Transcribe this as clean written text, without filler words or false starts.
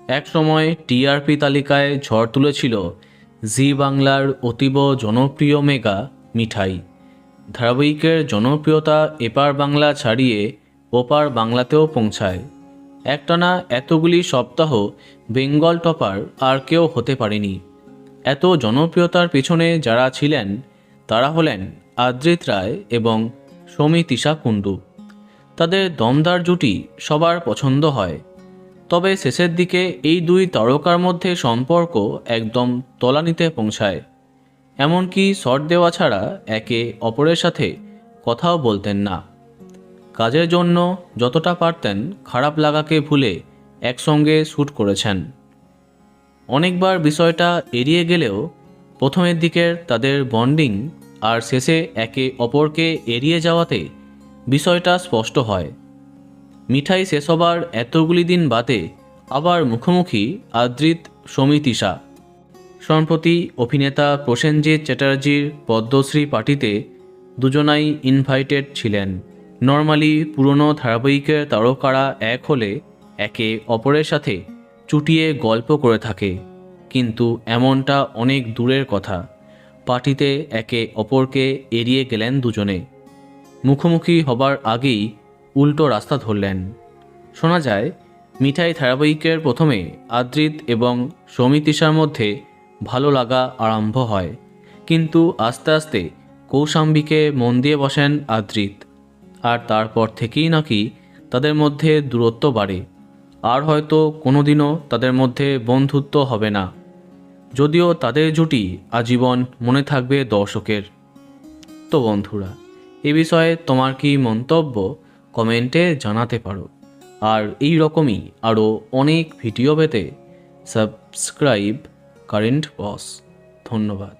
এক সময় টিআরপি তালিকায় ঝড় তুলেছিল জি বাংলার অতীব জনপ্রিয় মেগা মিঠাই। ধারাবাহিকের জনপ্রিয়তা এপার বাংলা ছাড়িয়ে ওপার বাংলাতেও পৌঁছায়। একটানা এতগুলি সপ্তাহ বেঙ্গল টপার আর কেউ হতে পারেনি। এত জনপ্রিয়তার পেছনে যারা ছিলেন তারা হলেন আদ্রিত রায় এবং সৌমিতিশা কুণ্ডু। তাদের দমদার জুটি সবার পছন্দ হয়। তবে শেষের দিকে এই দুই তারকার মধ্যে সম্পর্ক একদম তলানিতে পৌঁছায়। এমনকি শট দেওয়া ছাড়া একে অপরের সাথে কথাও বলতেন না। কাজের জন্য যতটা পারতেন খারাপ লাগাকে ভুলে একসঙ্গে শ্যুট করেছেন। অনেকবার বিষয়টা এড়িয়ে গেলেও প্রথমের দিকের তাদের বন্ডিং আর শেষে একে অপরকে এড়িয়ে যাওয়াতে বিষয়টা স্পষ্ট হয়। মিঠাই শেষ হবার এতগুলি দিন বাদে আবার মুখোমুখি আদ্রিত সৌমিতিশা। সম্প্রতি অভিনেতা প্রসেনজিৎ চ্যাটার্জির পদ্মশ্রী পার্টিতে দুজনাই ইনভাইটেড ছিলেন। নর্মালি পুরনো ধারাবাহিকের তারকারা এক হলে একে অপরের সাথে চুটিয়ে গল্প করে থাকে, কিন্তু এমনটা অনেক দূরের কথা। পার্টিতে একে অপরকে এড়িয়ে গেলেন দুজনে। মুখোমুখি হবার আগেই উল্টো রাস্তা ধরলেন। শোনা যায় মিঠাই ধারাবাহিকের প্রথমে আদ্রিত এবং সৌমিতিশার মধ্যে ভালো লাগা আরম্ভ হয়, কিন্তু আস্তে আস্তে কৌশাম্বীকে মন দিয়ে বসেন আদ্রিত। আর তারপর থেকেই নাকি তাদের মধ্যে দূরত্ব বাড়ে। আর হয়তো কোনোদিনও তাদের মধ্যে বন্ধুত্ব হবে না, যদিও তাদের জুটি আজীবন মনে থাকবে দর্শকের। তো বন্ধুরা, এ বিষয়ে তোমার কি মন্তব্য কমেন্টে জানাতে পারো। আর এই রকমই আরও অনেক ভিডিও পেতে সাবস্ক্রাইব কারেন্ট বস। ধন্যবাদ।